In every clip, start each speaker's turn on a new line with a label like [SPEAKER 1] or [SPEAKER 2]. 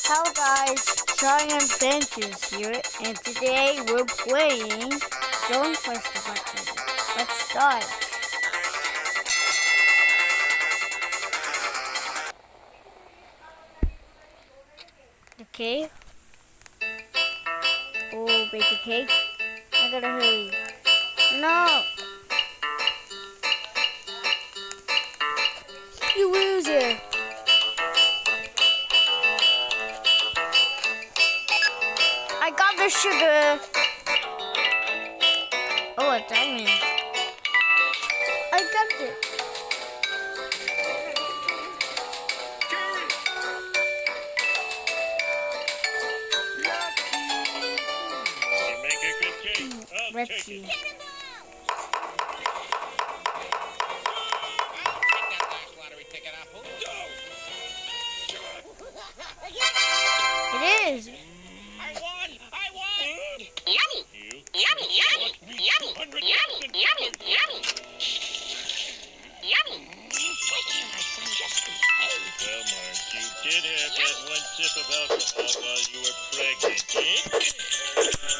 [SPEAKER 1] Hello guys, Trying Adventures here, and today we're playing Zone Quest Adventure. Let's start. The cave. Oh, bake a cake. I gotta hurry. No! You loser! I got the sugar. Oh, a diamond. I got it.
[SPEAKER 2] You make a good cake.
[SPEAKER 1] Let's see. It is.
[SPEAKER 2] I won!
[SPEAKER 3] Yummy!
[SPEAKER 2] You?
[SPEAKER 3] Yummy! Yummy! Yummy! Yummy! Yummy! Yummy! Yummy! Why can't my son just behave?
[SPEAKER 2] Well, Marge, you did have that one sip of alcohol while you were pregnant, eh?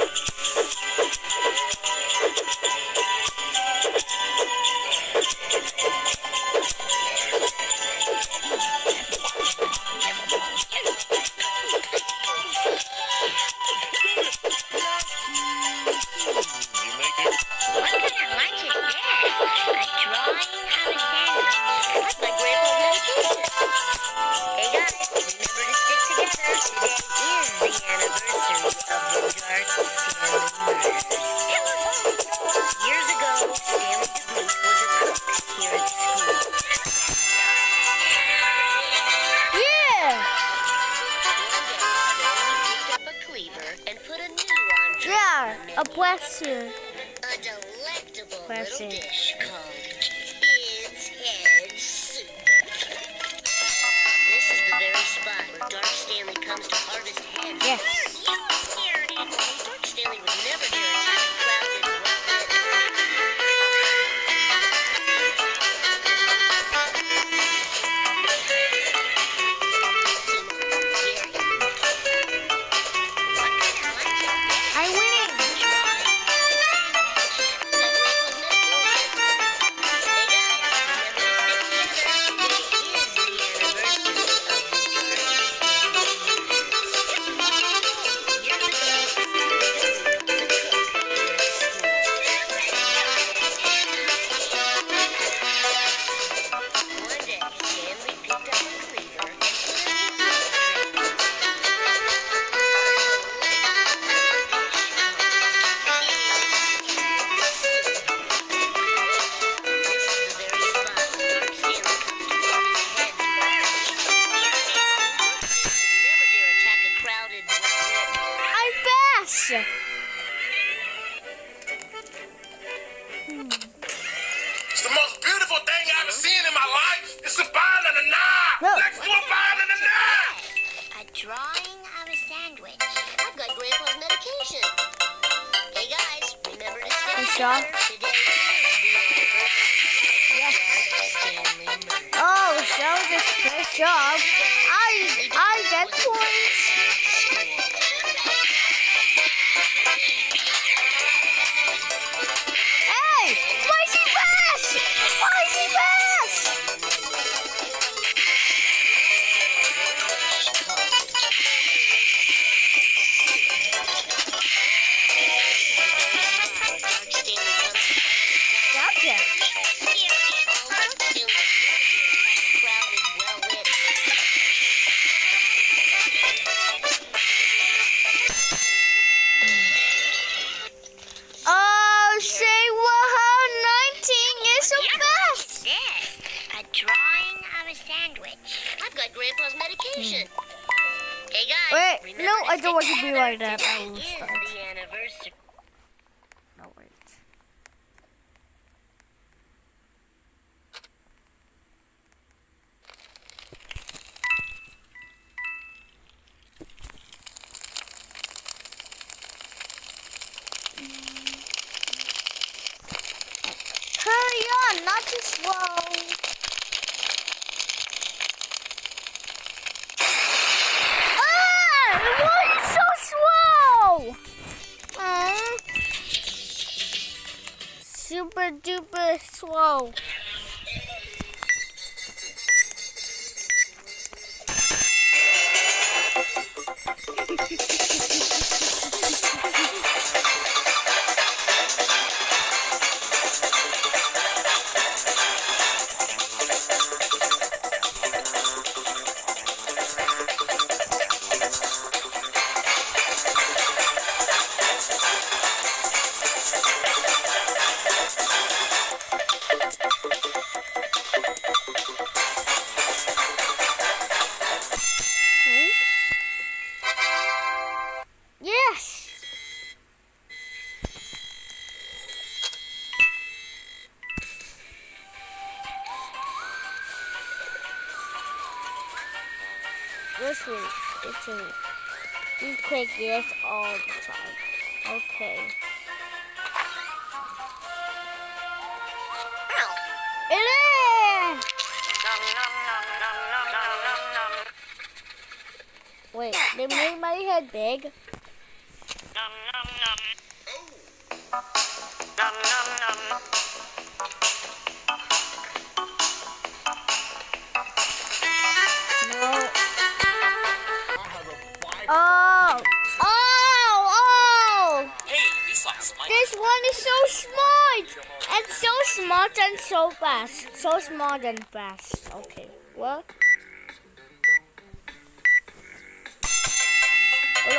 [SPEAKER 2] You make it.
[SPEAKER 3] What kind of lunch is this? A drawing of a sandwich. That's my grandpa's medication. Hey guys, remember to stick together. Today is the anniversary of the Dark Stanley murders. Years ago, Stanley DeBoot was a cook here at the school.
[SPEAKER 1] Yeah!
[SPEAKER 3] One day, Stanley picked up a cleaver and put a new entree
[SPEAKER 1] Yeah,
[SPEAKER 3] on the
[SPEAKER 1] a
[SPEAKER 3] menu.
[SPEAKER 1] blaster.
[SPEAKER 3] A delectable
[SPEAKER 1] That's
[SPEAKER 3] little
[SPEAKER 1] it.
[SPEAKER 3] dish called His Head Soup. This is the very spot where Dark Stanley comes to harvest heads.
[SPEAKER 1] Yes.
[SPEAKER 3] You scared him. Dark Stanley would never dare attack a crowded
[SPEAKER 1] I'm winning. I'm best.
[SPEAKER 4] It's the most beautiful thing I've ever seen in my life. It's a banana.
[SPEAKER 1] No.
[SPEAKER 4] Next to a banana.
[SPEAKER 3] A drawing of a sandwich. I've got Grandpa's medication. Hey guys, remember to stick
[SPEAKER 1] Hey, Sean.
[SPEAKER 3] together. Today is the anniversary.
[SPEAKER 1] Yes.
[SPEAKER 3] Stanley murder.
[SPEAKER 1] Oh, so this great job. I get points. Hey, why is he fast? Why is he fast? Gotcha. Oh, say wow, 19 is the best.
[SPEAKER 3] A drawing of a sandwich. I've got Grandpa's medication. Hey guys,
[SPEAKER 1] Wait,
[SPEAKER 3] remember
[SPEAKER 1] no,
[SPEAKER 3] to
[SPEAKER 1] I don't want
[SPEAKER 3] stick
[SPEAKER 1] to be
[SPEAKER 3] together.
[SPEAKER 1] like that. I
[SPEAKER 3] Today
[SPEAKER 1] will
[SPEAKER 3] is
[SPEAKER 1] start.
[SPEAKER 3] the anniversary.
[SPEAKER 1] No, wait. Hurry on, not too slow. Ah! super duper slow. Yes! This week, it's a we click yes all the time. Okay. It is! Wait, they made my head big. No. Oh! This one is so smart! And so smart and so fast. So smart and fast. Okay, what? Oh, no.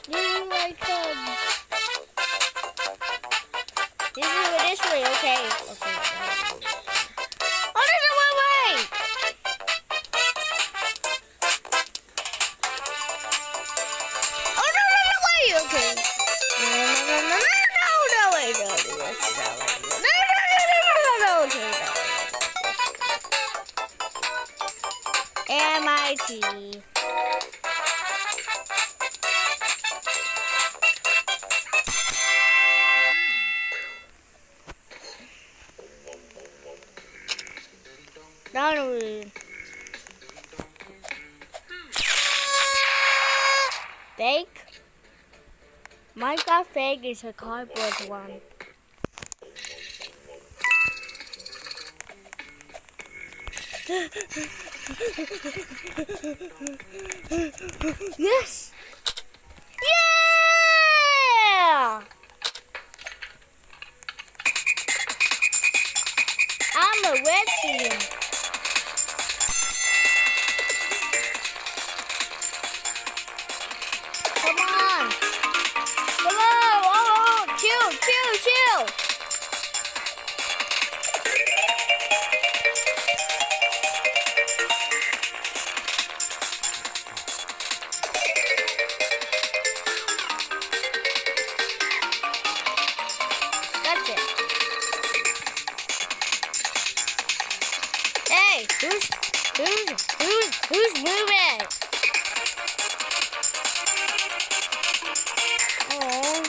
[SPEAKER 1] This is where it comes. This way, okay. Oh, there's a way! Oh, no, wait, okay. No, wait, no, okay, MIT. Download. Fake? Minecraft Fake is a cardboard one. Yes! Yeah! I'm a red team. Come on. Hello. Oh, chill. That's it. Hey, who's moving? Oh.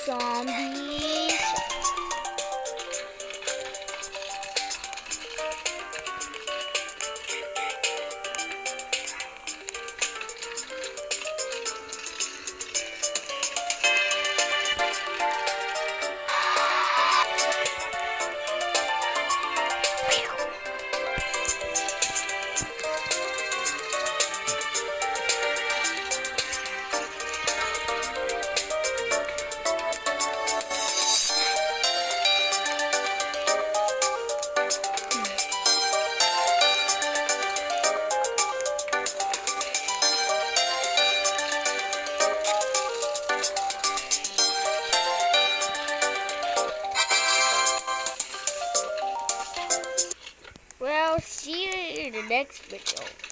[SPEAKER 1] Zombies. in the next video.